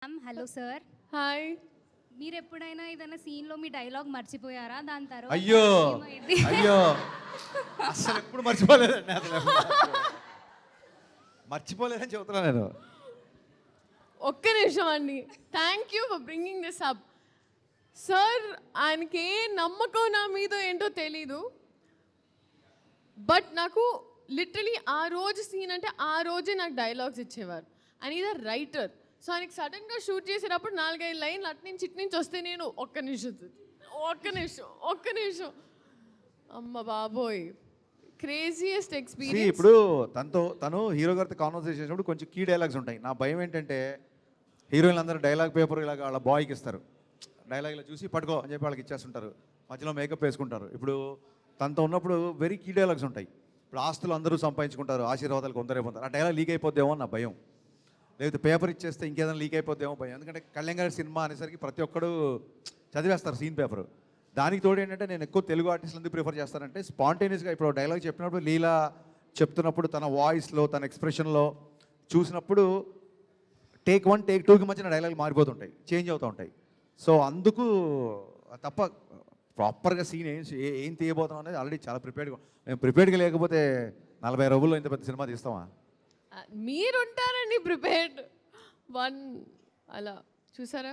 Hello sir. Hi. మీరు ఎప్పుడైనా ఏదైనా సీన్లో మీ డైలాగ్ మర్చిపోయారా? దాని తర్వాత అయ్యో ఏమైంది? అయ్యో అసలు ఎప్పుడు మర్చిపోలేదండి. అసలు మర్చిపోలేదని చెబుతున్నా నేను. ఒక్క నిమిషం అండి. Thank you for bringing this up. Sir ఆయనకి ఏ నమ్మకం నా మీద ఏంటో తెలీదు, బట్ నాకు లిటరలీ ఆ రోజు సీన్ అంటే ఆ రోజే నాకు డైలాగ్స్ ఇచ్చేవారు. ఆయన ఇదర్ రైటర్. సో ఆయనకి సడన్గా షూట్ చేసేటప్పుడు 4-5 లైన్లు అట్నుంచి ఇట్నుంచి వస్తే నేను ఒక్క నిమిషం అమ్మ బాబోయ్, క్రేజియస్ట్ ఎక్స్పీరియన్స్. ఇప్పుడు తను హీరో గారితో కాన్వర్సేషన్ చేసినప్పుడు కొంచెం కీ డైలాగ్స్ ఉంటాయి. నా భయం ఏంటంటే హీరోయిన్లు అందరూ డైలాగ్ పేపర్ ఇలాగ వాళ్ళ బాయ్కి ఇస్తారు. డైలాగ్ ఇలా చూసి పట్టుకో అని చెప్పి వాళ్ళకి ఇచ్చేస్తుంటారు. మధ్యలో మేకప్ వేసుకుంటారు. ఇప్పుడు తనతో ఉన్నప్పుడు వెరీ కీ డైలాగ్స్ ఉంటాయి. ఇప్పుడు ఆస్తులు అందరూ సంపాదించుకుంటారు, ఆశీర్వాదాలు కొందరైపోతారు. ఆ డైలాగ్ లీక్ అయిపోద్దేమో నా భయం. లేకపోతే పేపర్ ఇచ్చేస్తే ఇంకేదైనా లీక్ అయిపోద్దేమో భయం. ఎందుకంటే కళ్యాణ్ గారి సినిమా అనేసరికి ప్రతి ఒక్కడు చదివేస్తారు సీన్ పేపర్. దానికి తోడు ఏంటంటే నేను ఎక్కువ తెలుగు ఆర్టిస్టులు ఎందుకు ప్రిఫర్ చేస్తానంటే స్పాంటేనియస్గా ఇప్పుడు డైలాగ్ చెప్పినప్పుడు లీలా చెప్తున్నప్పుడు తన వాయిస్లో తన ఎక్స్ప్రెషన్లో చూసినప్పుడు టేక్ 1 టేక్ 2కి మధ్యన డైలాగ్ మారిపోతుంటాయి, చేంజ్ అవుతూ ఉంటాయి. సో అందుకు తప్ప ప్రాపర్గా సీన్ ఏం తీయబోతాం అనేది ఆల్రెడీ చాలా ప్రిపేర్డ్గా. మేము ప్రిపేర్డ్గా లేకపోతే 40 రోజుల్లో ఇంత పెద్ద సినిమా తీస్తామా? మీరుంటారండి ప్రిపేర్డ్. అలా చూసారా?